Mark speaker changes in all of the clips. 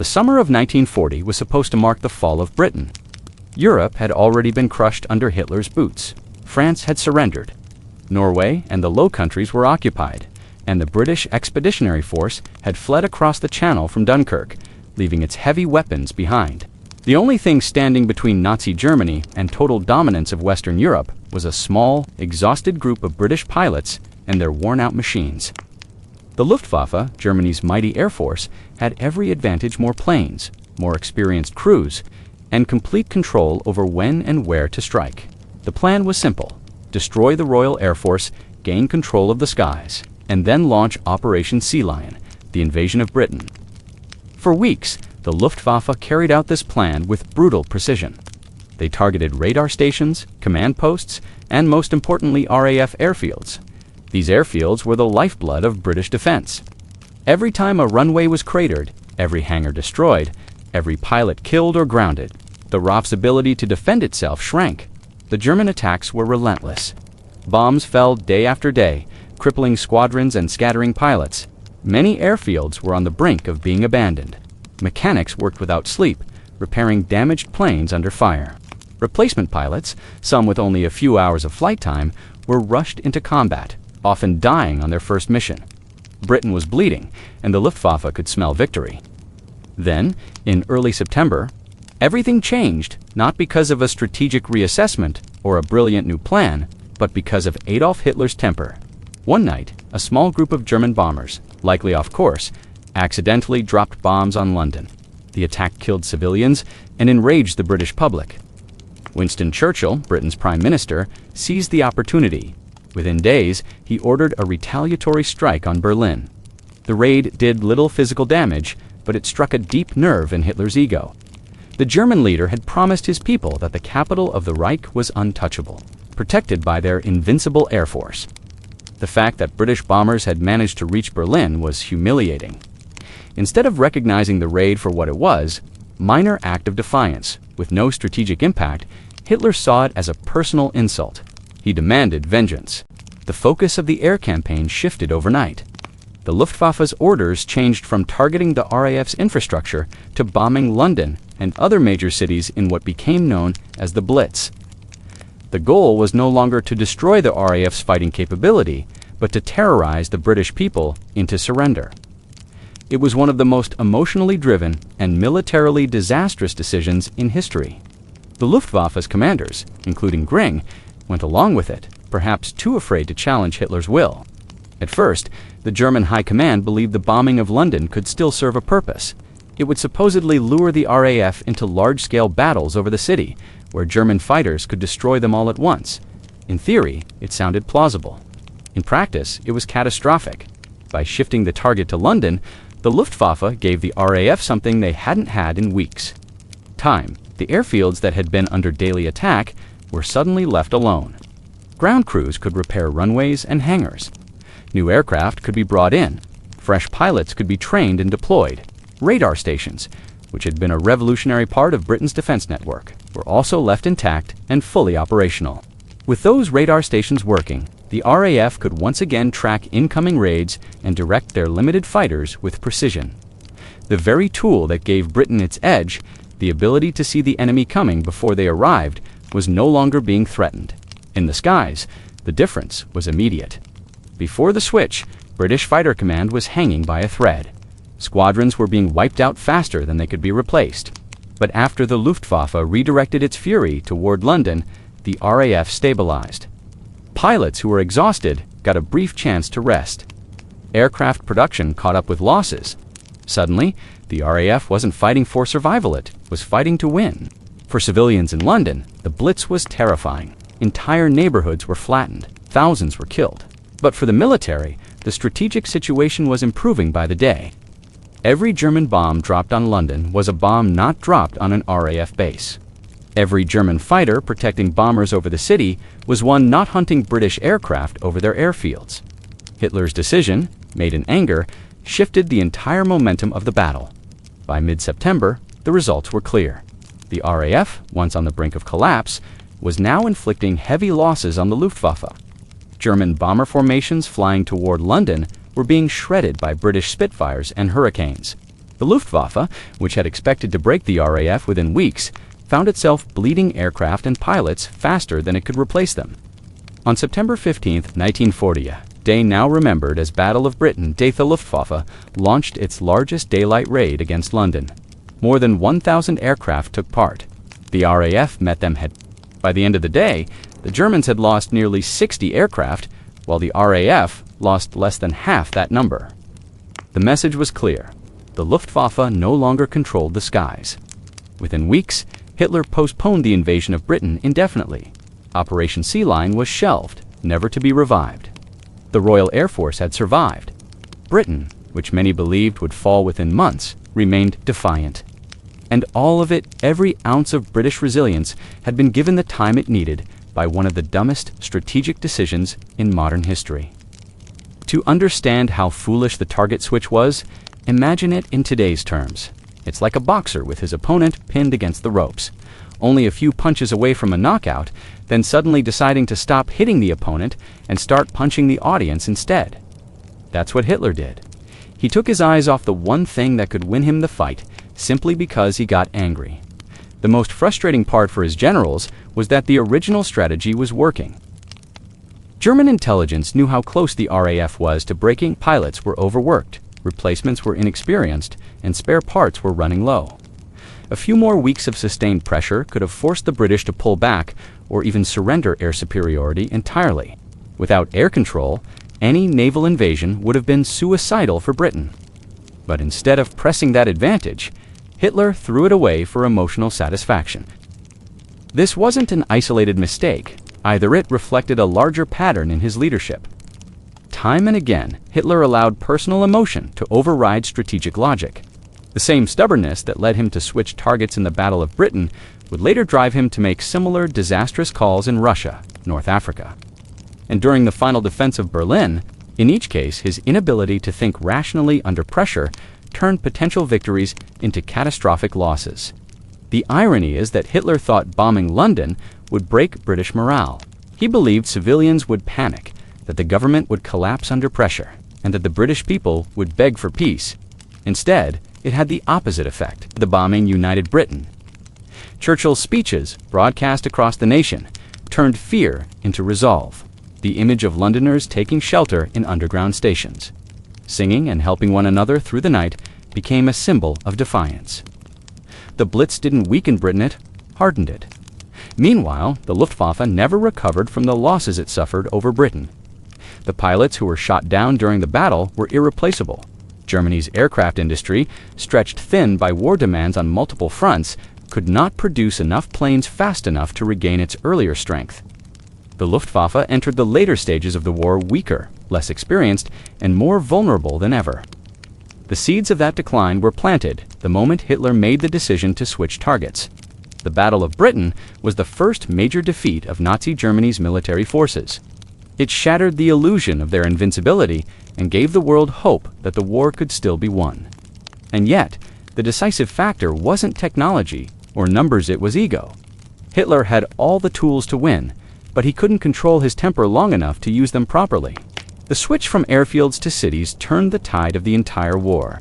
Speaker 1: The summer of 1940 was supposed to mark the fall of Britain. Europe had already been crushed under Hitler's boots. France had surrendered. Norway and the Low Countries were occupied, and the British Expeditionary Force had fled across the Channel from Dunkirk, leaving its heavy weapons behind. The only thing standing between Nazi Germany and total dominance of Western Europe was a small, exhausted group of British pilots and their worn-out machines. The Luftwaffe, Germany's mighty air force, had every advantage: more planes, more experienced crews, and complete control over when and where to strike. The plan was simple: destroy the Royal Air Force, gain control of the skies, and then launch Operation Sea Lion, the invasion of Britain. For weeks, the Luftwaffe carried out this plan with brutal precision. They targeted radar stations, command posts, and most importantly, RAF airfields. These airfields were the lifeblood of British defense. Every time a runway was cratered, every hangar destroyed, every pilot killed or grounded, the RAF's ability to defend itself shrank. The German attacks were relentless. Bombs fell day after day, crippling squadrons and scattering pilots. Many airfields were on the brink of being abandoned. Mechanics worked without sleep, repairing damaged planes under fire. Replacement pilots, some with only a few hours of flight time, were rushed into combat, often dying on their first mission. Britain was bleeding, and the Luftwaffe could smell victory. Then, in early September, everything changed, not because of a strategic reassessment or a brilliant new plan, but because of Adolf Hitler's temper. One night, a small group of German bombers, likely off course, accidentally dropped bombs on London. The attack killed civilians and enraged the British public. Winston Churchill, Britain's Prime Minister, seized the opportunity. Within days, he ordered a retaliatory strike on Berlin. The raid did little physical damage, but it struck a deep nerve in Hitler's ego. The German leader had promised his people that the capital of the Reich was untouchable, protected by their invincible air force. The fact that British bombers had managed to reach Berlin was humiliating. Instead of recognizing the raid for what it was, minor act of defiance, with no strategic impact, Hitler saw it as a personal insult. He demanded vengeance. The focus of the air campaign shifted overnight. The Luftwaffe's orders changed from targeting the RAF's infrastructure to bombing London and other major cities in what became known as the Blitz. The goal was no longer to destroy the RAF's fighting capability, but to terrorize the British people into surrender. It was one of the most emotionally driven and militarily disastrous decisions in history. The Luftwaffe's commanders, including Gring, went along with it, perhaps too afraid to challenge Hitler's will. At first, the German High Command believed the bombing of London could still serve a purpose. It would supposedly lure the RAF into large-scale battles over the city, where German fighters could destroy them all at once. In theory, it sounded plausible. In practice, it was catastrophic. By shifting the target to London, the Luftwaffe gave the RAF something they hadn't had in weeks: time. The airfields that had been under daily attack were suddenly left alone. Ground crews could repair runways and hangars. New aircraft could be brought in. Fresh pilots could be trained and deployed. Radar stations, which had been a revolutionary part of Britain's defense network, were also left intact and fully operational. With those radar stations working, the RAF could once again track incoming raids and direct their limited fighters with precision. The very tool that gave Britain its edge, the ability to see the enemy coming before they arrived, was no longer being threatened. In the skies, the difference was immediate. Before the switch, British Fighter Command was hanging by a thread. Squadrons were being wiped out faster than they could be replaced. But after the Luftwaffe redirected its fury toward London, the RAF stabilized. Pilots who were exhausted got a brief chance to rest. Aircraft production caught up with losses. Suddenly, the RAF wasn't fighting for survival, it was fighting to win. For civilians in London, the Blitz was terrifying. Entire neighborhoods were flattened. Thousands were killed. But for the military, the strategic situation was improving by the day. Every German bomb dropped on London was a bomb not dropped on an RAF base. Every German fighter protecting bombers over the city was one not hunting British aircraft over their airfields. Hitler's decision, made in anger, shifted the entire momentum of the battle. By mid-September, the results were clear. The RAF, once on the brink of collapse, was now inflicting heavy losses on the Luftwaffe. German bomber formations flying toward London were being shredded by British Spitfires and Hurricanes. The Luftwaffe, which had expected to break the RAF within weeks, found itself bleeding aircraft and pilots faster than it could replace them. On September 15, 1940, a day now remembered as Battle of Britain, the Luftwaffe launched its largest daylight raid against London. More than 1,000 aircraft took part. The RAF met them head. By the end of the day, the Germans had lost nearly 60 aircraft, while the RAF lost less than half that number. The message was clear. The Luftwaffe no longer controlled the skies. Within weeks, Hitler postponed the invasion of Britain indefinitely. Operation Sea Lion was shelved, never to be revived. The Royal Air Force had survived. Britain, which many believed would fall within months, remained defiant. And all of it, every ounce of British resilience, had been given the time it needed by one of the dumbest strategic decisions in modern history. To understand how foolish the target switch was, imagine it in today's terms. It's like a boxer with his opponent pinned against the ropes, only a few punches away from a knockout, then suddenly deciding to stop hitting the opponent and start punching the audience instead. That's what Hitler did. He took his eyes off the one thing that could win him the fight, simply because he got angry. The most frustrating part for his generals was that the original strategy was working. German intelligence knew how close the RAF was to breaking. Pilots were overworked, replacements were inexperienced, and spare parts were running low. A few more weeks of sustained pressure could have forced the British to pull back or even surrender air superiority entirely. Without air control, any naval invasion would have been suicidal for Britain. But instead of pressing that advantage, Hitler threw it away for emotional satisfaction. This wasn't an isolated mistake. Either it reflected a larger pattern in his leadership. Time and again, Hitler allowed personal emotion to override strategic logic. The same stubbornness that led him to switch targets in the Battle of Britain would later drive him to make similar disastrous calls in Russia, North Africa. And during the final defense of Berlin, in each case, his inability to think rationally under pressure turned potential victories into catastrophic losses. The irony is that Hitler thought bombing London would break British morale. He believed civilians would panic, that the government would collapse under pressure, and that the British people would beg for peace. Instead, it had the opposite effect. The bombing united Britain. Churchill's speeches, broadcast across the nation, turned fear into resolve. The image of Londoners taking shelter in underground stations, singing and helping one another through the night, became a symbol of defiance. The Blitz didn't weaken Britain, it hardened it. Meanwhile, the Luftwaffe never recovered from the losses it suffered over Britain. The pilots who were shot down during the battle were irreplaceable. Germany's aircraft industry, stretched thin by war demands on multiple fronts, could not produce enough planes fast enough to regain its earlier strength. The Luftwaffe entered the later stages of the war weaker, less experienced, and more vulnerable than ever. The seeds of that decline were planted the moment Hitler made the decision to switch targets. The Battle of Britain was the first major defeat of Nazi Germany's military forces. It shattered the illusion of their invincibility and gave the world hope that the war could still be won. And yet, the decisive factor wasn't technology or numbers, it was ego. Hitler had all the tools to win, but he couldn't control his temper long enough to use them properly. The switch from airfields to cities turned the tide of the entire war.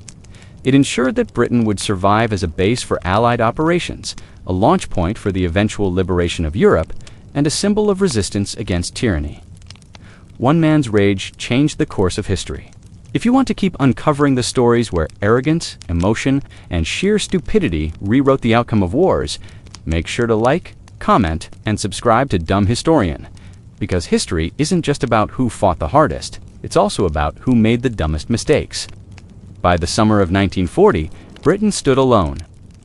Speaker 1: It ensured that Britain would survive as a base for Allied operations, a launch point for the eventual liberation of Europe, and a symbol of resistance against tyranny. One man's rage changed the course of history. If you want to keep uncovering the stories where arrogance, emotion, and sheer stupidity rewrote the outcome of wars, make sure to like, comment, and subscribe to Dumb Historian, because history isn't just about who fought the hardest, it's also about who made the dumbest mistakes. By the summer of 1940, Britain stood alone.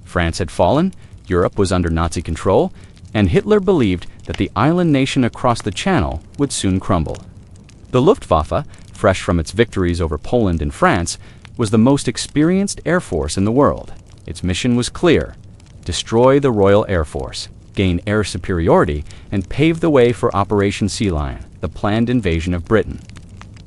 Speaker 1: France had fallen, Europe was under Nazi control, and Hitler believed that the island nation across the Channel would soon crumble. The Luftwaffe, fresh from its victories over Poland and France, was the most experienced air force in the world. Its mission was clear: destroy the Royal Air Force, gain air superiority, and pave the way for Operation Sea Lion, the planned invasion of Britain.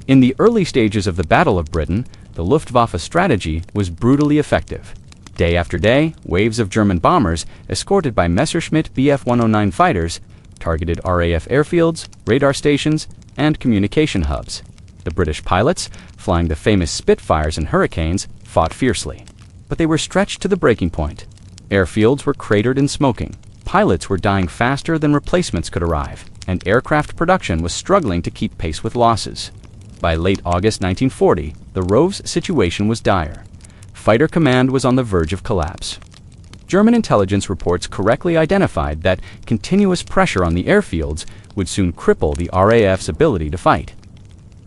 Speaker 1: In the early stages of the Battle of Britain, the Luftwaffe strategy was brutally effective. Day after day, waves of German bombers, escorted by Messerschmitt Bf 109 fighters, targeted RAF airfields, radar stations, and communication hubs. The British pilots, flying the famous Spitfires and Hurricanes, fought fiercely. but they were stretched to the breaking point. Airfields were cratered and smoking. Pilots were dying faster than replacements could arrive, and aircraft production was struggling to keep pace with losses. By late August 1940, the RAF's situation was dire. Fighter command was on the verge of collapse. German intelligence reports correctly identified that continuous pressure on the airfields would soon cripple the RAF's ability to fight.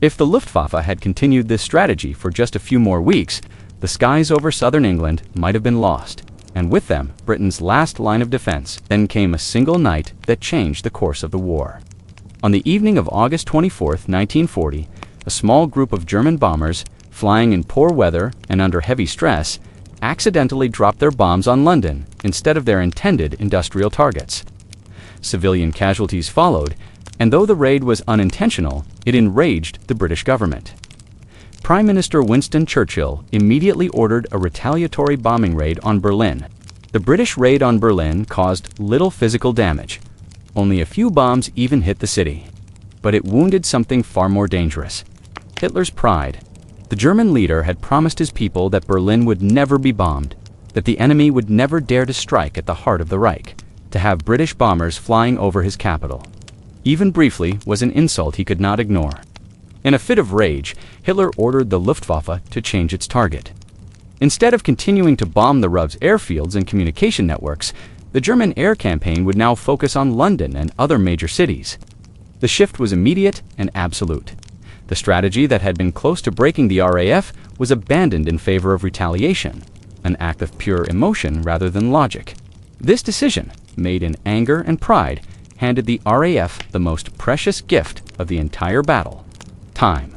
Speaker 1: If the Luftwaffe had continued this strategy for just a few more weeks, the skies over southern England might have been lost, and with them, Britain's last line of defense. Then came a single night that changed the course of the war. On the evening of August 24, 1940, a small group of German bombers, flying in poor weather and under heavy stress, accidentally dropped their bombs on London instead of their intended industrial targets. Civilian casualties followed, and though the raid was unintentional, it enraged the British government. Prime Minister Winston Churchill immediately ordered a retaliatory bombing raid on Berlin. The British raid on Berlin caused little physical damage. Only a few bombs even hit the city. But it wounded something far more dangerous: Hitler's pride. The German leader had promised his people that Berlin would never be bombed, that the enemy would never dare to strike at the heart of the Reich, to have British bombers flying over his capital. Even briefly was an insult he could not ignore. In a fit of rage, Hitler ordered the Luftwaffe to change its target. Instead of continuing to bomb the RAF's airfields and communication networks, the German air campaign would now focus on London and other major cities. The shift was immediate and absolute. The strategy that had been close to breaking the RAF was abandoned in favor of retaliation, an act of pure emotion rather than logic. This decision, made in anger and pride, handed the RAF the most precious gift of the entire battle: time.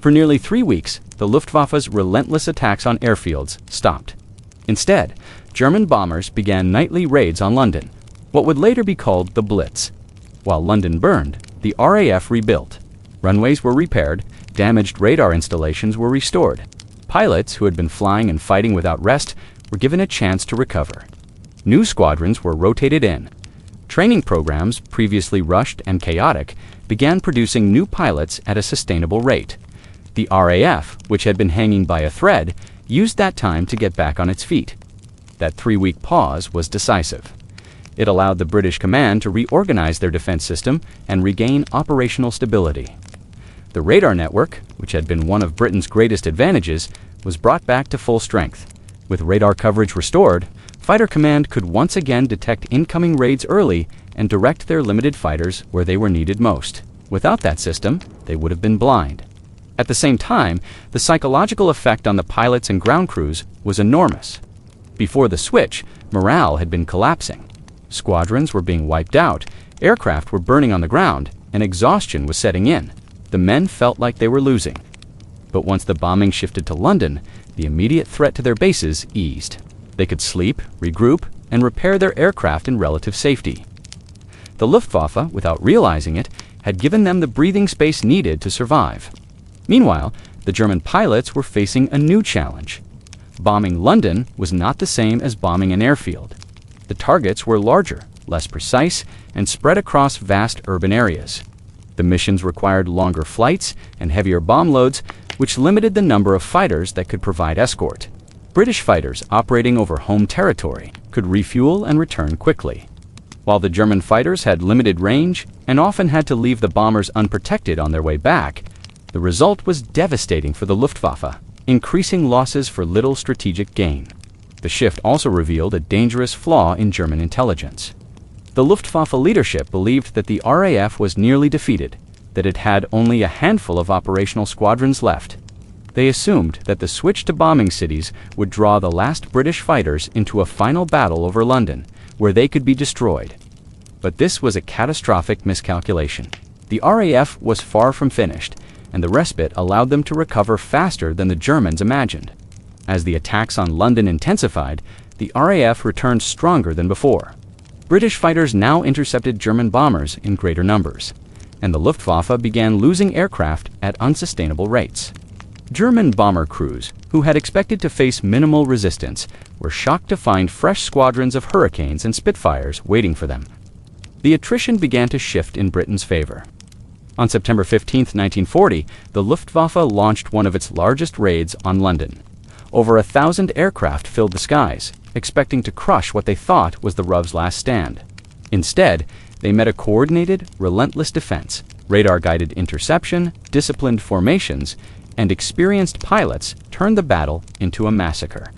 Speaker 1: For nearly 3 weeks, the Luftwaffe's relentless attacks on airfields stopped. Instead, German bombers began nightly raids on London, what would later be called the Blitz. While London burned, the RAF rebuilt. Runways were repaired, damaged radar installations were restored. Pilots who had been flying and fighting without rest were given a chance to recover. New squadrons were rotated in. Training programs, previously rushed and chaotic, began producing new pilots at a sustainable rate. The RAF, which had been hanging by a thread, used that time to get back on its feet. That 3-week pause was decisive. It allowed the British command to reorganize their defense system and regain operational stability. The radar network, which had been one of Britain's greatest advantages, was brought back to full strength. With radar coverage restored, Fighter Command could once again detect incoming raids early and direct their limited fighters where they were needed most. Without that system, they would have been blind. At the same time, the psychological effect on the pilots and ground crews was enormous. Before the switch, morale had been collapsing. Squadrons were being wiped out, aircraft were burning on the ground, and exhaustion was setting in. The men felt like they were losing. But once the bombing shifted to London, the immediate threat to their bases eased. They could sleep, regroup, and repair their aircraft in relative safety. The Luftwaffe, without realizing it, had given them the breathing space needed to survive. Meanwhile, the German pilots were facing a new challenge. Bombing London was not the same as bombing an airfield. The targets were larger, less precise, and spread across vast urban areas. The missions required longer flights and heavier bomb loads, which limited the number of fighters that could provide escort. British fighters operating over home territory could refuel and return quickly, while the German fighters had limited range and often had to leave the bombers unprotected on their way back. The result was devastating for the Luftwaffe, increasing losses for little strategic gain. The shift also revealed a dangerous flaw in German intelligence. The Luftwaffe leadership believed that the RAF was nearly defeated, that it had only a handful of operational squadrons left. They assumed that the switch to bombing cities would draw the last British fighters into a final battle over London, where they could be destroyed. But this was a catastrophic miscalculation. The RAF was far from finished, and the respite allowed them to recover faster than the Germans imagined. As the attacks on London intensified, the RAF returned stronger than before. British fighters now intercepted German bombers in greater numbers, and the Luftwaffe began losing aircraft at unsustainable rates. German bomber crews, who had expected to face minimal resistance, were shocked to find fresh squadrons of Hurricanes and Spitfires waiting for them. The attrition began to shift in Britain's favor. On September 15, 1940, the Luftwaffe launched one of its largest raids on London. Over 1,000 aircraft filled the skies, expecting to crush what they thought was the RAF's last stand. Instead, they met a coordinated, relentless defense, radar-guided interception, disciplined formations, and experienced pilots turned the battle into a massacre.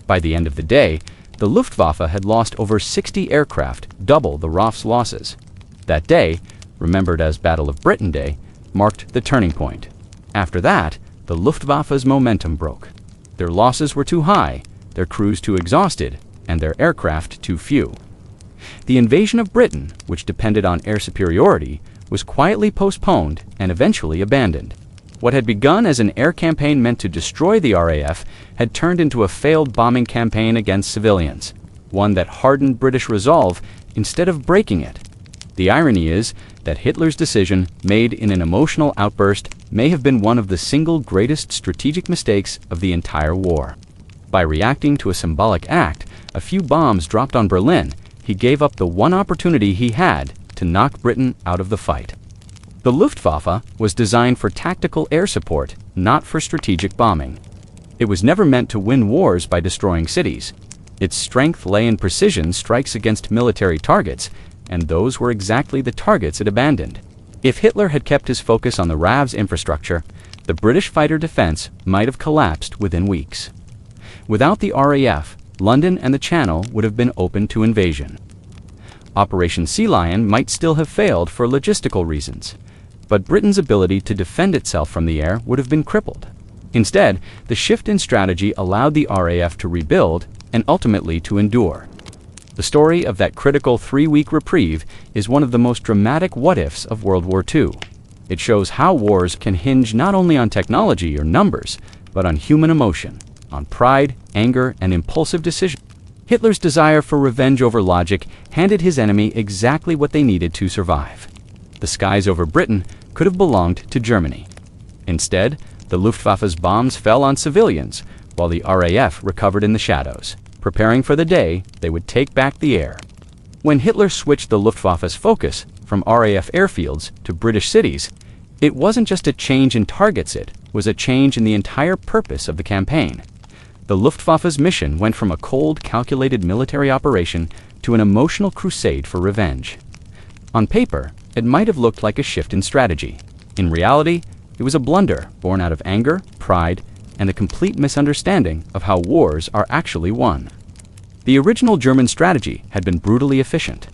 Speaker 1: By the end of the day, the Luftwaffe had lost over 60 aircraft, double the RAF's losses. That day, remembered as Battle of Britain Day, marked the turning point. After that, the Luftwaffe's momentum broke. Their losses were too high, their crews too exhausted, and their aircraft too few. The invasion of Britain, which depended on air superiority, was quietly postponed and eventually abandoned. What had begun as an air campaign meant to destroy the RAF had turned into a failed bombing campaign against civilians, one that hardened British resolve instead of breaking it. The irony is that Hitler's decision, made in an emotional outburst, may have been one of the single greatest strategic mistakes of the entire war. By reacting to a symbolic act, a few bombs dropped on Berlin, he gave up the one opportunity he had to knock Britain out of the fight. The Luftwaffe was designed for tactical air support, not for strategic bombing. It was never meant to win wars by destroying cities. Its strength lay in precision strikes against military targets, and those were exactly the targets it abandoned. If Hitler had kept his focus on the RAF's infrastructure, the British fighter defense might have collapsed within weeks. Without the RAF, London and the Channel would have been open to invasion. Operation Sea Lion might still have failed for logistical reasons, but Britain's ability to defend itself from the air would have been crippled. Instead, the shift in strategy allowed the RAF to rebuild and ultimately to endure. The story of that critical 3-week reprieve is one of the most dramatic what-ifs of World War II. It shows how wars can hinge not only on technology or numbers, but on human emotion, on pride, anger, and impulsive decisions. Hitler's desire for revenge over logic handed his enemy exactly what they needed to survive. The skies over Britain could have belonged to Germany. Instead, the Luftwaffe's bombs fell on civilians, while the RAF recovered in the shadows, preparing for the day they would take back the air. When Hitler switched the Luftwaffe's focus from RAF airfields to British cities, it wasn't just a change in targets, it was a change in the entire purpose of the campaign. The Luftwaffe's mission went from a cold, calculated military operation to an emotional crusade for revenge. On paper, it might have looked like a shift in strategy. In reality, it was a blunder born out of anger, pride, and a complete misunderstanding of how wars are actually won. The original German strategy had been brutally efficient.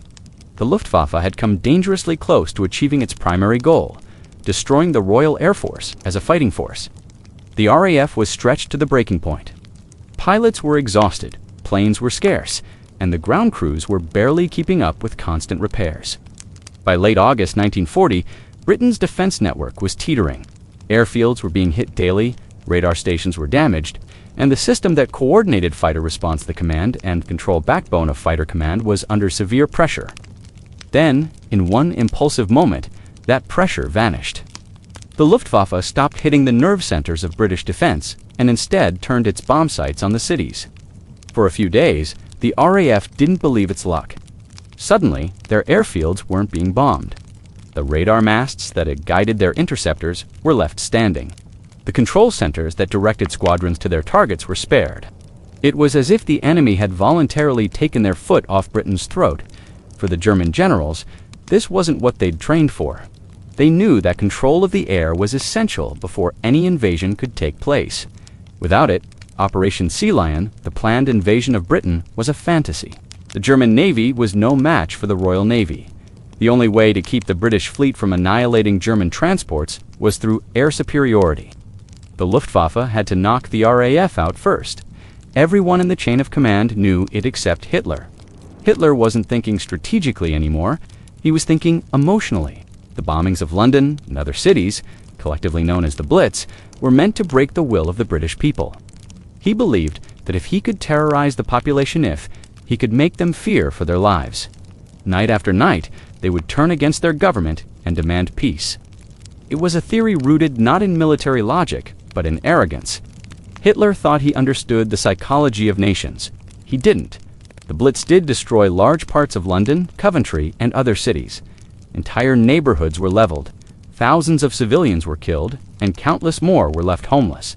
Speaker 1: The Luftwaffe had come dangerously close to achieving its primary goal, destroying the Royal Air Force as a fighting force. The RAF was stretched to the breaking point. Pilots were exhausted, planes were scarce, and the ground crews were barely keeping up with constant repairs. By late August 1940, Britain's defense network was teetering. Airfields were being hit daily, radar stations were damaged, and the system that coordinated fighter response, the command and control backbone of fighter command, was under severe pressure. Then, in one impulsive moment, that pressure vanished. The Luftwaffe stopped hitting the nerve centers of British defense and instead turned its bomb sights on the cities. For a few days, the RAF didn't believe its luck. Suddenly, their airfields weren't being bombed. The radar masts that had guided their interceptors were left standing. The control centers that directed squadrons to their targets were spared. It was as if the enemy had voluntarily taken their foot off Britain's throat. For the German generals, this wasn't what they'd trained for. They knew that control of the air was essential before any invasion could take place. Without it, Operation Sea Lion, the planned invasion of Britain, was a fantasy. The German Navy was no match for the Royal Navy. The only way to keep the British fleet from annihilating German transports was through air superiority. The Luftwaffe had to knock the RAF out first. Everyone in the chain of command knew it except Hitler. Hitler wasn't thinking strategically anymore. He was thinking emotionally. The bombings of London and other cities, collectively known as the Blitz, were meant to break the will of the British people. He believed that if he could terrorize the population, he could make them fear for their lives. Night after night, they would turn against their government and demand peace. It was a theory rooted not in military logic, but in arrogance. Hitler thought he understood the psychology of nations. He didn't. The Blitz did destroy large parts of London, Coventry, and other cities. Entire neighborhoods were leveled. Thousands of civilians were killed, and countless more were left homeless.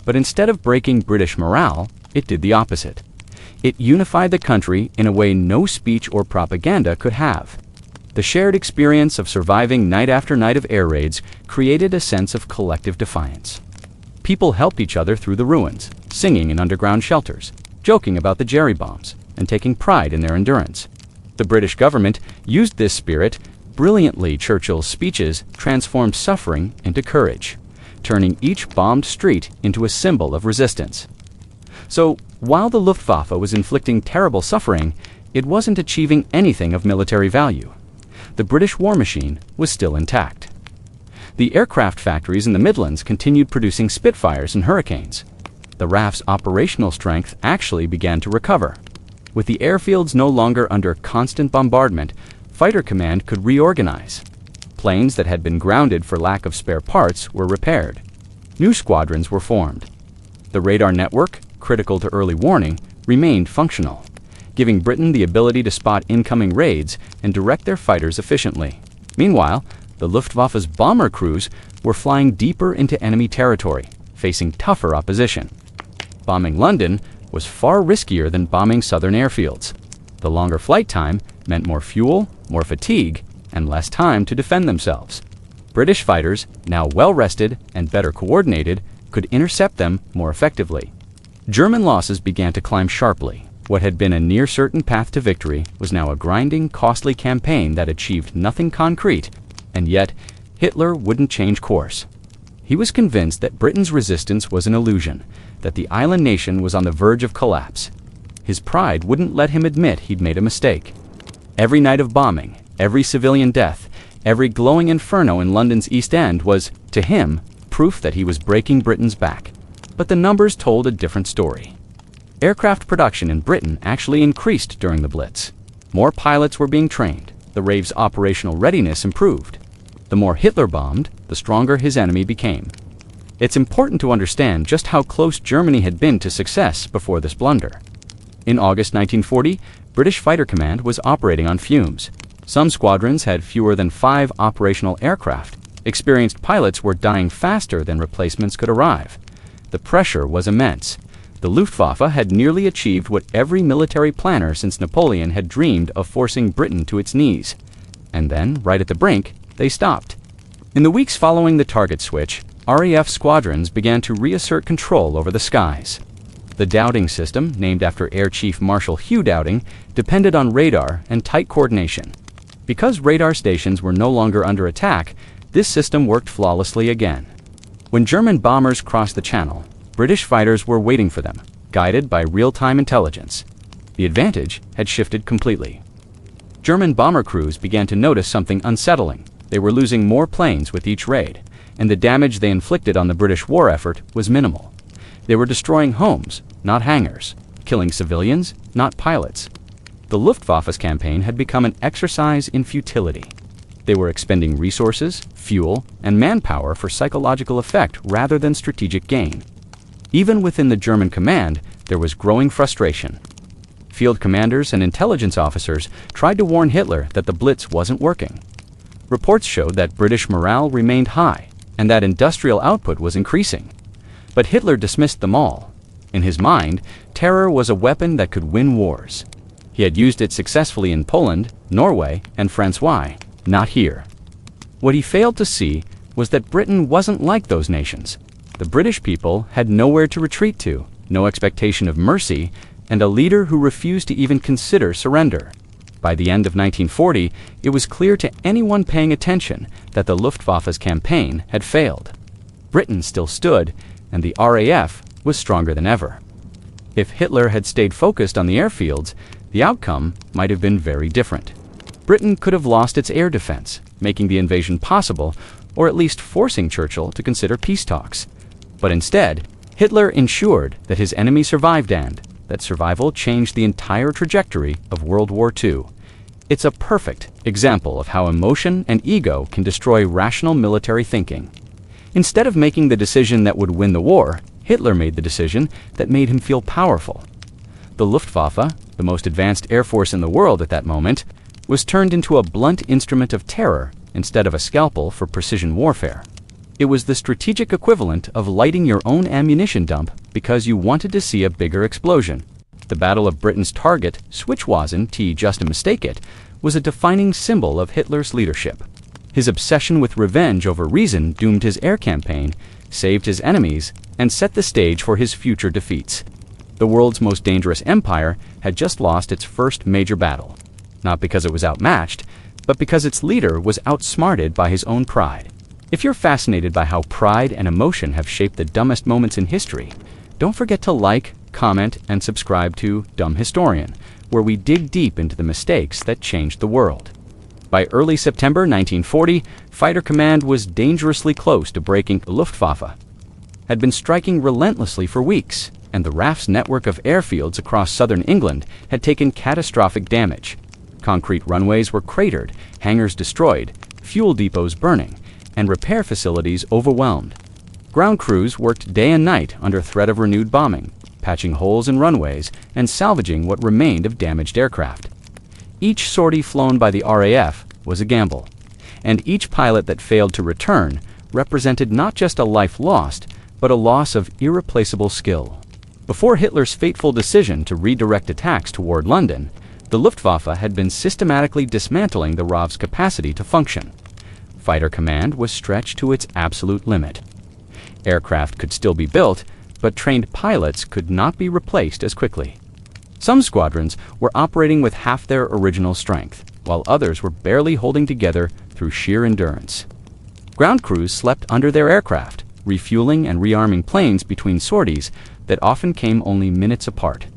Speaker 1: But instead of breaking British morale, it did the opposite. It unified the country in a way no speech or propaganda could have. The shared experience of surviving night after night of air raids created a sense of collective defiance. People helped each other through the ruins, singing in underground shelters, joking about the jerry bombs, and taking pride in their endurance. The British government used this spirit brilliantly. Churchill's speeches transformed suffering into courage, turning each bombed street into a symbol of resistance. So, while the Luftwaffe was inflicting terrible suffering, it wasn't achieving anything of military value. The British war machine was still intact. The aircraft factories in the Midlands continued producing Spitfires and Hurricanes. The RAF's operational strength actually began to recover. With the airfields no longer under constant bombardment, Fighter Command could reorganize. Planes that had been grounded for lack of spare parts were repaired. New squadrons were formed. The radar network, critical to early warning, remained functional, giving Britain the ability to spot incoming raids and direct their fighters efficiently. Meanwhile, the Luftwaffe's bomber crews were flying deeper into enemy territory, facing tougher opposition. Bombing London was far riskier than bombing southern airfields. The longer flight time meant more fuel, more fatigue, and less time to defend themselves. British fighters, now well-rested and better coordinated, could intercept them more effectively. German losses began to climb sharply. What had been a near-certain path to victory was now a grinding, costly campaign that achieved nothing concrete, and yet Hitler wouldn't change course. He was convinced that Britain's resistance was an illusion, that the island nation was on the verge of collapse. His pride wouldn't let him admit he'd made a mistake. Every night of bombing, every civilian death, every glowing inferno in London's East End was, to him, proof that he was breaking Britain's back. But the numbers told a different story. Aircraft production in Britain actually increased during the Blitz. More pilots were being trained. The RAF's operational readiness improved. The more Hitler bombed, the stronger his enemy became. It's important to understand just how close Germany had been to success before this blunder. In August 1940, British Fighter Command was operating on fumes. Some squadrons had fewer than 5 operational aircraft. Experienced pilots were dying faster than replacements could arrive. The pressure was immense. The Luftwaffe had nearly achieved what every military planner since Napoleon had dreamed of, forcing Britain to its knees. And then, right at the brink, they stopped. In the weeks following the target switch, RAF squadrons began to reassert control over the skies. The Dowding system, named after Air Chief Marshal Hugh Dowding, depended on radar and tight coordination. Because radar stations were no longer under attack, this system worked flawlessly again. When German bombers crossed the Channel, British fighters were waiting for them, guided by real-time intelligence. The advantage had shifted completely. German bomber crews began to notice something unsettling. They were losing more planes with each raid, and the damage they inflicted on the British war effort was minimal. They were destroying homes, not hangars, killing civilians, not pilots. The Luftwaffe's campaign had become an exercise in futility. They were expending resources, fuel, and manpower for psychological effect rather than strategic gain. Even within the German command, there was growing frustration. Field commanders and intelligence officers tried to warn Hitler that the Blitz wasn't working. Reports showed that British morale remained high and that industrial output was increasing. But Hitler dismissed them all. In his mind, terror was a weapon that could win wars. He had used it successfully in Poland, Norway, and Francois, not here. What he failed to see was that Britain wasn't like those nations. The British people had nowhere to retreat to, no expectation of mercy, and a leader who refused to even consider surrender. By the end of 1940, it was clear to anyone paying attention that the Luftwaffe's campaign had failed. Britain still stood, and the RAF was stronger than ever. If Hitler had stayed focused on the airfields, the outcome might have been very different. Britain could have lost its air defense, making the invasion possible, or at least forcing Churchill to consider peace talks. But instead, Hitler ensured that his enemy survived and that survival changed the entire trajectory of World War II. It's a perfect example of how emotion and ego can destroy rational military thinking. Instead of making the decision that would win the war, Hitler made the decision that made him feel powerful. The Luftwaffe, the most advanced air force in the world at that moment, was turned into a blunt instrument of terror instead of a scalpel for precision warfare. It was the strategic equivalent of lighting your own ammunition dump because you wanted to see a bigger explosion. The Battle of Britain's target, Switchwasen T just a mistake it, was a defining symbol of Hitler's leadership. His obsession with revenge over reason doomed his air campaign, saved his enemies, and set the stage for his future defeats. The world's most dangerous empire had just lost its first major battle, not because it was outmatched, but because its leader was outsmarted by his own pride. If you're fascinated by how pride and emotion have shaped the dumbest moments in history, don't forget to like, comment, and subscribe to Dumb Historian, where we dig deep into the mistakes that changed the world. By early September 1940, Fighter Command was dangerously close to breaking. The Luftwaffe had been striking relentlessly for weeks, and the RAF's network of airfields across southern England had taken catastrophic damage. Concrete runways were cratered, hangars destroyed, fuel depots burning, and repair facilities overwhelmed. Ground crews worked day and night under threat of renewed bombing, patching holes in runways and salvaging what remained of damaged aircraft. Each sortie flown by the RAF was a gamble, and each pilot that failed to return represented not just a life lost, but a loss of irreplaceable skill. Before Hitler's fateful decision to redirect attacks toward London, the Luftwaffe had been systematically dismantling the RAF's capacity to function. Fighter Command was stretched to its absolute limit. Aircraft could still be built, but trained pilots could not be replaced as quickly. Some squadrons were operating with half their original strength, while others were barely holding together through sheer endurance. Ground crews slept under their aircraft, refueling and rearming planes between sorties that often came only minutes apart.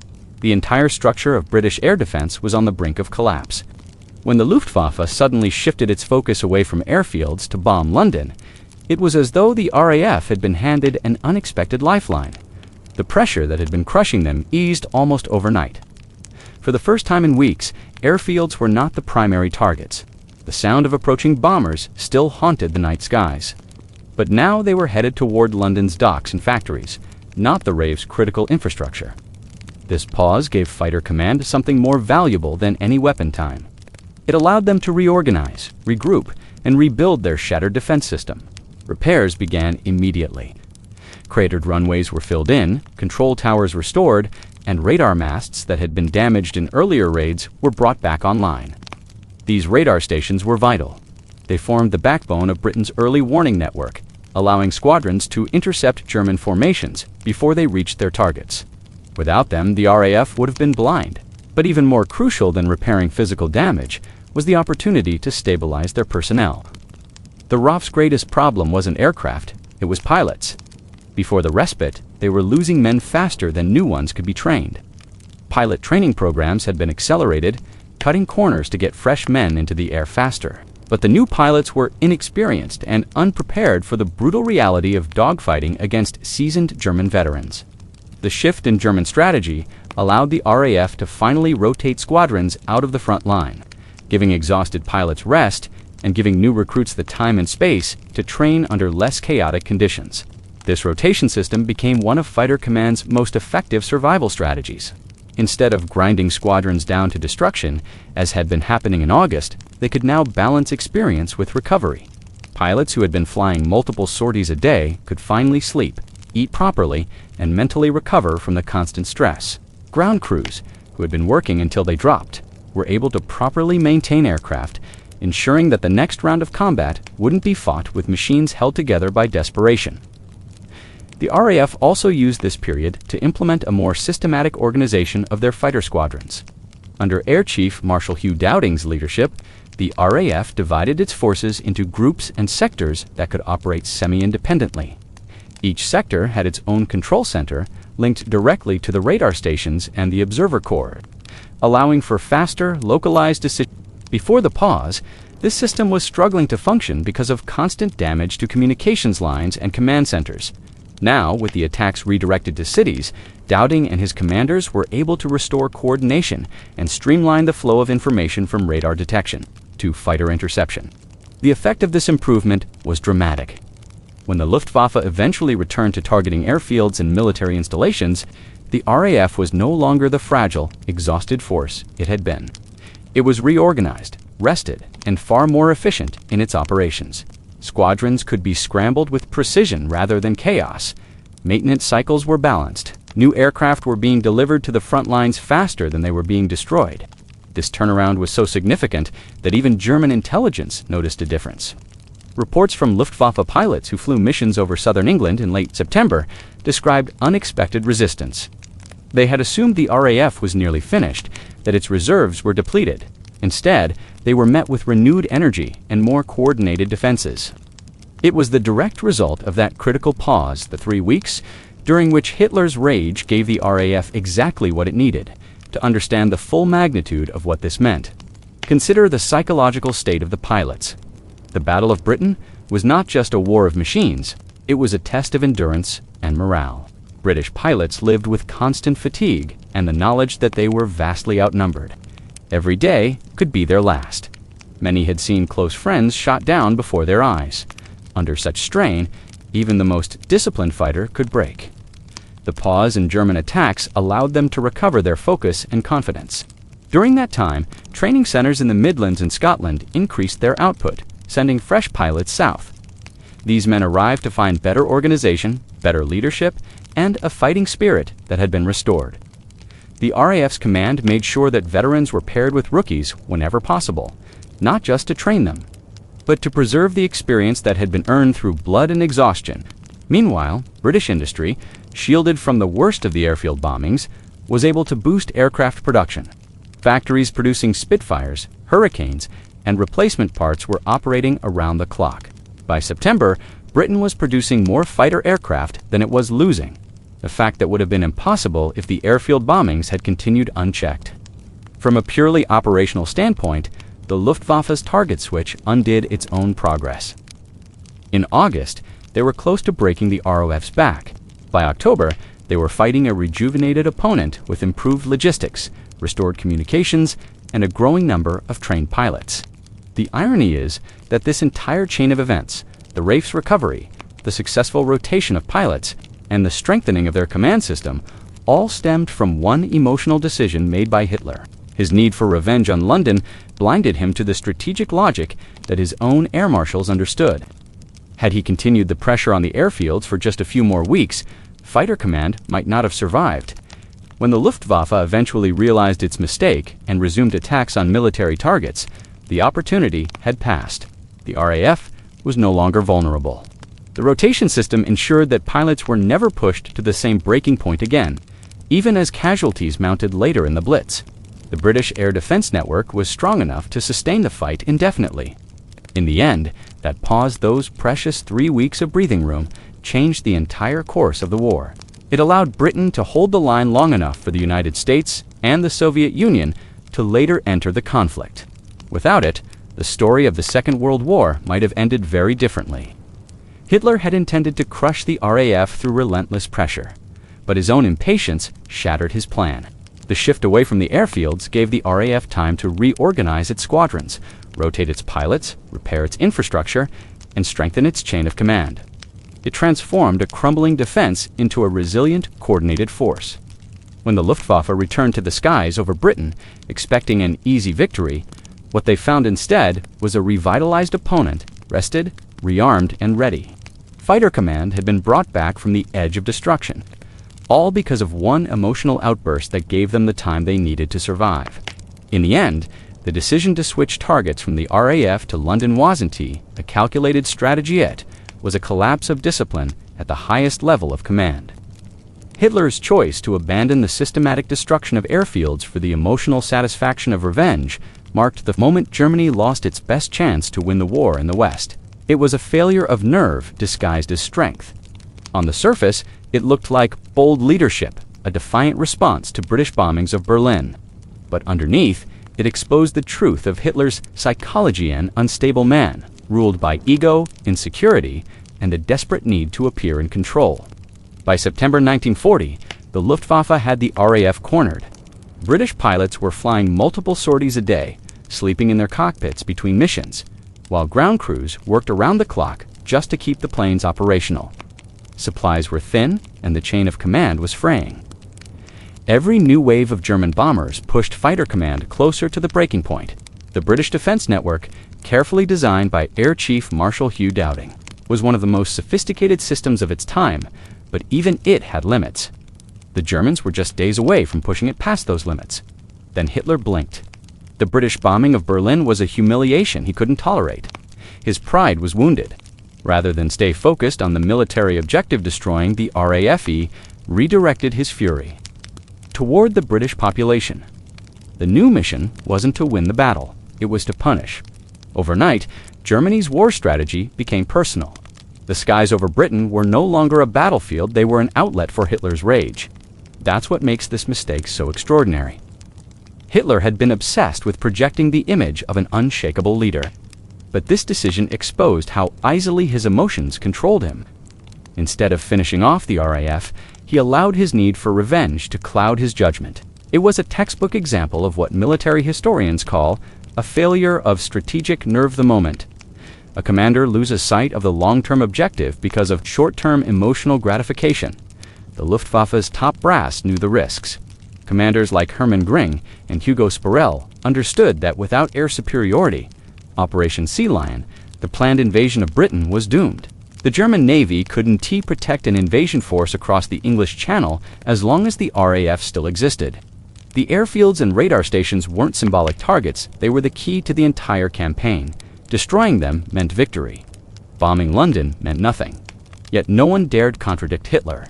Speaker 1: The entire structure of British air defense was on the brink of collapse. When the Luftwaffe suddenly shifted its focus away from airfields to bomb London, it was as though the RAF had been handed an unexpected lifeline. The pressure that had been crushing them eased almost overnight. For the first time in weeks, airfields were not the primary targets. The sound of approaching bombers still haunted the night skies. But now they were headed toward London's docks and factories, not the RAF's critical infrastructure. This pause gave Fighter Command something more valuable than any weapon time. It allowed them to reorganize, regroup, and rebuild their shattered defense system. Repairs began immediately. Cratered runways were filled in, control towers restored, and radar masts that had been damaged in earlier raids were brought back online. These radar stations were vital. They formed the backbone of Britain's early warning network, allowing squadrons to intercept German formations before they reached their targets. Without them, the RAF would have been blind. But even more crucial than repairing physical damage was the opportunity to stabilize their personnel. The RAF's greatest problem wasn't aircraft, it was pilots. Before the respite, they were losing men faster than new ones could be trained. Pilot training programs had been accelerated, cutting corners to get fresh men into the air faster. But the new pilots were inexperienced and unprepared for the brutal reality of dogfighting against seasoned German veterans. The shift in German strategy allowed the RAF to finally rotate squadrons out of the front line, giving exhausted pilots rest and giving new recruits the time and space to train under less chaotic conditions. This rotation system became one of Fighter Command's most effective survival strategies. Instead of grinding squadrons down to destruction, as had been happening in August, they could now balance experience with recovery. Pilots who had been flying multiple sorties a day could finally sleep, eat properly, and mentally recover from the constant stress. Ground crews, who had been working until they dropped, were able to properly maintain aircraft, ensuring that the next round of combat wouldn't be fought with machines held together by desperation. The RAF also used this period to implement a more systematic organization of their fighter squadrons. Under Air Chief Marshal Hugh Dowding's leadership, the RAF divided its forces into groups and sectors that could operate semi-independently. Each sector had its own control center linked directly to the radar stations and the observer corps, allowing for faster, localized decisions. Before the pause, this system was struggling to function because of constant damage to communications lines and command centers. Now, with the attacks redirected to cities, Dowding and his commanders were able to restore coordination and streamline the flow of information from radar detection to fighter interception. The effect of this improvement was dramatic. When the Luftwaffe eventually returned to targeting airfields and military installations, the RAF was no longer the fragile, exhausted force it had been. It was reorganized, rested, and far more efficient in its operations. Squadrons could be scrambled with precision rather than chaos. Maintenance cycles were balanced. New aircraft were being delivered to the front lines faster than they were being destroyed. This turnaround was so significant that even German intelligence noticed a difference. Reports from Luftwaffe pilots who flew missions over southern England in late September described unexpected resistance. They had assumed the RAF was nearly finished, that its reserves were depleted. Instead, they were met with renewed energy and more coordinated defenses. It was the direct result of that critical pause, the 3 weeks, during which Hitler's rage gave the RAF exactly what it needed to understand the full magnitude of what this meant. Consider the psychological state of the pilots. The Battle of Britain was not just a war of machines, it was a test of endurance and morale. British pilots lived with constant fatigue and the knowledge that they were vastly outnumbered. Every day could be their last. Many had seen close friends shot down before their eyes. Under such strain, even the most disciplined fighter could break. The pause in German attacks allowed them to recover their focus and confidence. During that time, training centers in the Midlands and Scotland increased their output, sending fresh pilots south. These men arrived to find better organization, better leadership, and a fighting spirit that had been restored. The RAF's command made sure that veterans were paired with rookies whenever possible, not just to train them, but to preserve the experience that had been earned through blood and exhaustion. Meanwhile, British industry, shielded from the worst of the airfield bombings, was able to boost aircraft production. Factories producing Spitfires, Hurricanes, and replacement parts were operating around the clock. By September, Britain was producing more fighter aircraft than it was losing, a fact that would have been impossible if the airfield bombings had continued unchecked. From a purely operational standpoint, the Luftwaffe's target switch undid its own progress. In August, they were close to breaking the RAF's back. By October, they were fighting a rejuvenated opponent with improved logistics, restored communications, and a growing number of trained pilots. The irony is that this entire chain of events, the RAF's recovery, the successful rotation of pilots, and the strengthening of their command system, all stemmed from one emotional decision made by Hitler. His need for revenge on London blinded him to the strategic logic that his own air marshals understood. Had he continued the pressure on the airfields for just a few more weeks, fighter command might not have survived. When the Luftwaffe eventually realized its mistake and resumed attacks on military targets, the opportunity had passed. The RAF was no longer vulnerable. The rotation system ensured that pilots were never pushed to the same breaking point again, even as casualties mounted later in the Blitz. The British air defense network was strong enough to sustain the fight indefinitely. In the end, that pause, those precious 3 weeks of breathing room, changed the entire course of the war. It allowed Britain to hold the line long enough for the United States and the Soviet Union to later enter the conflict. Without it, the story of the Second World War might have ended very differently. Hitler had intended to crush the RAF through relentless pressure, but his own impatience shattered his plan. The shift away from the airfields gave the RAF time to reorganize its squadrons, rotate its pilots, repair its infrastructure, and strengthen its chain of command. It transformed a crumbling defense into a resilient, coordinated force. When the Luftwaffe returned to the skies over Britain, expecting an easy victory, what they found instead was a revitalized opponent, rested, rearmed, and ready. Fighter command had been brought back from the edge of destruction, all because of one emotional outburst that gave them the time they needed to survive. In the end, the decision to switch targets from the RAF to London wasn't a calculated strategy, yet was a collapse of discipline at the highest level of command. Hitler's choice to abandon the systematic destruction of airfields for the emotional satisfaction of revenge marked the moment Germany lost its best chance to win the war in the West. It was a failure of nerve disguised as strength. On the surface, it looked like bold leadership, a defiant response to British bombings of Berlin. But underneath, it exposed the truth of Hitler's psychology, an unstable man, ruled by ego, insecurity, and a desperate need to appear in control. By September 1940, the Luftwaffe had the RAF cornered. British pilots were flying multiple sorties a day, sleeping in their cockpits between missions, while ground crews worked around the clock just to keep the planes operational. Supplies were thin, and the chain of command was fraying. Every new wave of German bombers pushed fighter command closer to the breaking point. The British defense network carefully designed by Air Chief Marshal Hugh Dowding, was one of the most sophisticated systems of its time, but even it had limits. The Germans were just days away from pushing it past those limits. Then Hitler blinked. The British bombing of Berlin was a humiliation he couldn't tolerate. His pride was wounded. Rather than stay focused on the military objective destroying the RAF, he redirected his fury toward the British population. The new mission wasn't to win the battle, it was to punish. Overnight, Germany's war strategy became personal. The skies over Britain were no longer a battlefield, they were an outlet for Hitler's rage. That's what makes this mistake so extraordinary. Hitler had been obsessed with projecting the image of an unshakable leader. But this decision exposed how easily his emotions controlled him. Instead of finishing off the RAF, he allowed his need for revenge to cloud his judgment. It was a textbook example of what military historians call a failure of strategic nerve the moment. A commander loses sight of the long-term objective because of short-term emotional gratification. The Luftwaffe's top brass knew the risks. Commanders like Hermann Göring and Hugo Sporrell understood that without air superiority, Operation Sea Lion, the planned invasion of Britain was doomed. The German Navy couldn't protect an invasion force across the English Channel as long as the RAF still existed. The airfields and radar stations weren't symbolic targets, they were the key to the entire campaign. Destroying them meant victory. Bombing London meant nothing. Yet no one dared contradict Hitler.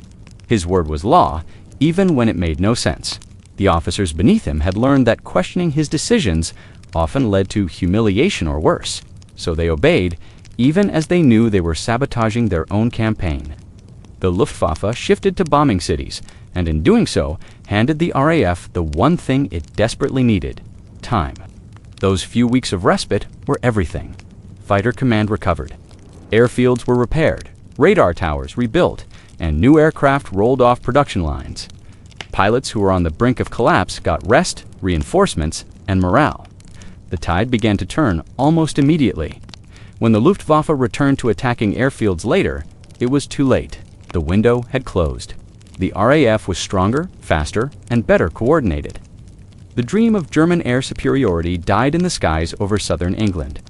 Speaker 1: His word was law, even when it made no sense. The officers beneath him had learned that questioning his decisions often led to humiliation or worse, so they obeyed, even as they knew they were sabotaging their own campaign. The Luftwaffe shifted to bombing cities, and in doing so, handed the RAF the one thing it desperately needed: time. Those few weeks of respite were everything. Fighter command recovered. Airfields were repaired, radar towers rebuilt, and new aircraft rolled off production lines. Pilots who were on the brink of collapse got rest, reinforcements, and morale. The tide began to turn almost immediately. When the Luftwaffe returned to attacking airfields later, it was too late. The window had closed. The RAF was stronger, faster, and better coordinated. The dream of German air superiority died in the skies over southern England.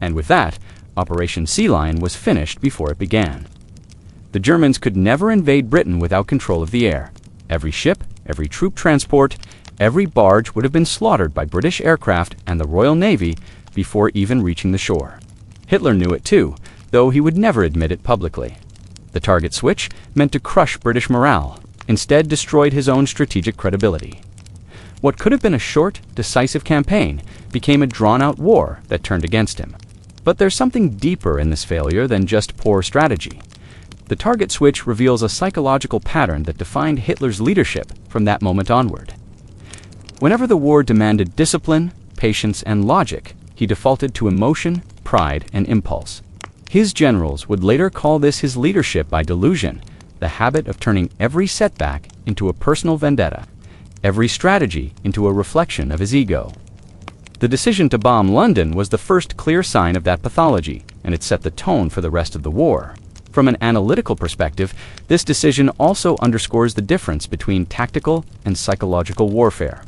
Speaker 1: And with that, Operation Sea Lion was finished before it began. The Germans could never invade Britain without control of the air. Every ship, every troop transport, every barge would have been slaughtered by British aircraft and the Royal Navy before even reaching the shore. Hitler knew it too, though he would never admit it publicly. The target switch meant to crush British morale, instead destroyed his own strategic credibility. What could have been a short, decisive campaign became a drawn-out war that turned against him. But there's something deeper in this failure than just poor strategy. The target switch reveals a psychological pattern that defined Hitler's leadership from that moment onward. Whenever the war demanded discipline, patience, and logic, he defaulted to emotion, pride, and impulse. His generals would later call this his leadership by delusion, the habit of turning every setback into a personal vendetta, every strategy into a reflection of his ego. The decision to bomb London was the first clear sign of that pathology, and it set the tone for the rest of the war. From an analytical perspective, this decision also underscores the difference between tactical and psychological warfare.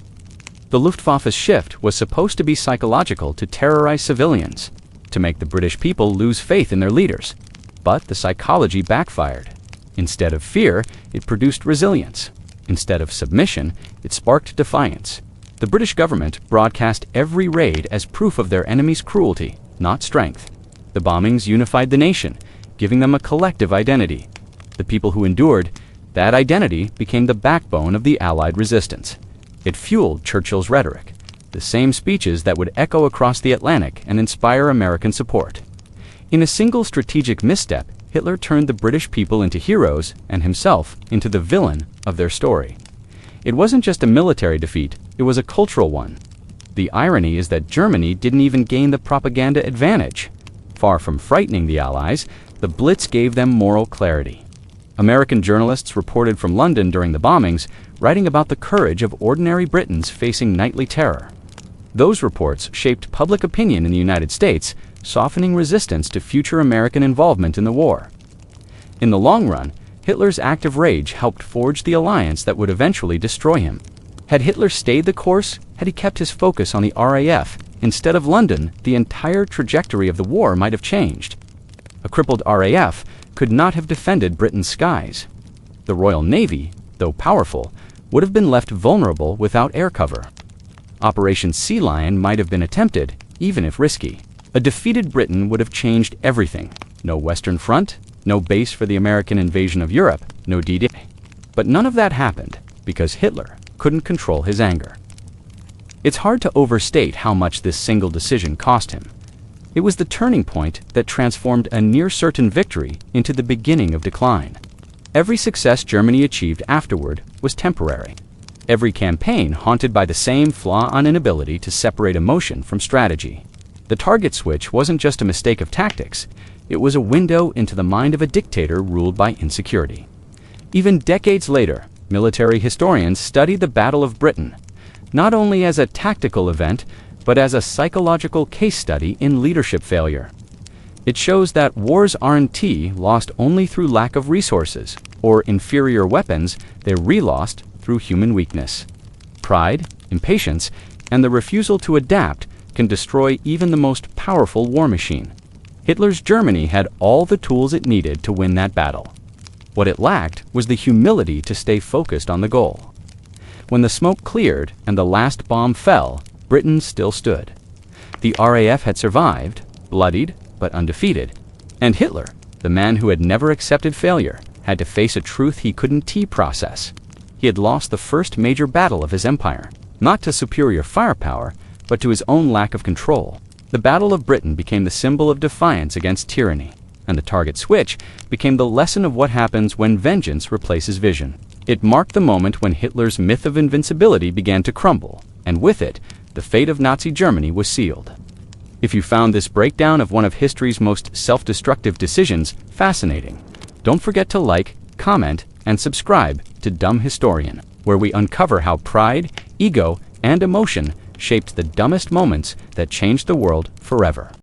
Speaker 1: The Luftwaffe's shift was supposed to be psychological, to terrorize civilians, to make the British people lose faith in their leaders. But the psychology backfired. Instead of fear, it produced resilience. Instead of submission, it sparked defiance. The British government broadcast every raid as proof of their enemy's cruelty, not strength. The bombings unified the nation, giving them a collective identity. The people who endured, that identity became the backbone of the Allied resistance. It fueled Churchill's rhetoric, the same speeches that would echo across the Atlantic and inspire American support. In a single strategic misstep, Hitler turned the British people into heroes and himself into the villain of their story. It wasn't just a military defeat, it was a cultural one. The irony is that Germany didn't even gain the propaganda advantage. Far from frightening the Allies, the Blitz gave them moral clarity. American journalists reported from London during the bombings, writing about the courage of ordinary Britons facing nightly terror. Those reports shaped public opinion in the United States, softening resistance to future American involvement in the war. In the long run, Hitler's act of rage helped forge the alliance that would eventually destroy him. Had Hitler stayed the course, had he kept his focus on the RAF, instead of London, the entire trajectory of the war might have changed. A crippled RAF could not have defended Britain's skies. The Royal Navy, though powerful, would have been left vulnerable without air cover. Operation Sea Lion might have been attempted, even if risky. A defeated Britain would have changed everything. No Western Front, no base for the American invasion of Europe, no D-Day. But none of that happened because Hitler couldn't control his anger. It's hard to overstate how much this single decision cost him. It was the turning point that transformed a near-certain victory into the beginning of decline. Every success Germany achieved afterward was temporary. Every campaign haunted by the same flaw on inability to separate emotion from strategy. The target switch wasn't just a mistake of tactics, it was a window into the mind of a dictator ruled by insecurity. Even decades later, military historians study the Battle of Britain, not only as a tactical event, but as a psychological case study in leadership failure. It shows that wars aren't lost only through lack of resources or inferior weapons, they're relost through human weakness. Pride, impatience, and the refusal to adapt can destroy even the most powerful war machine. Hitler's Germany had all the tools it needed to win that battle. What it lacked was the humility to stay focused on the goal. When the smoke cleared and the last bomb fell, Britain still stood. The RAF had survived, bloodied but undefeated, and Hitler, the man who had never accepted failure, had to face a truth he couldn't process. He had lost the first major battle of his empire, not to superior firepower, but to his own lack of control. The Battle of Britain became the symbol of defiance against tyranny, and the target switch became the lesson of what happens when vengeance replaces vision. It marked the moment when Hitler's myth of invincibility began to crumble, and with it, the fate of Nazi Germany was sealed. If you found this breakdown of one of history's most self-destructive decisions fascinating, don't forget to like, comment, and subscribe to Dumb Historian, where we uncover how pride, ego, and emotion shaped the dumbest moments that changed the world forever.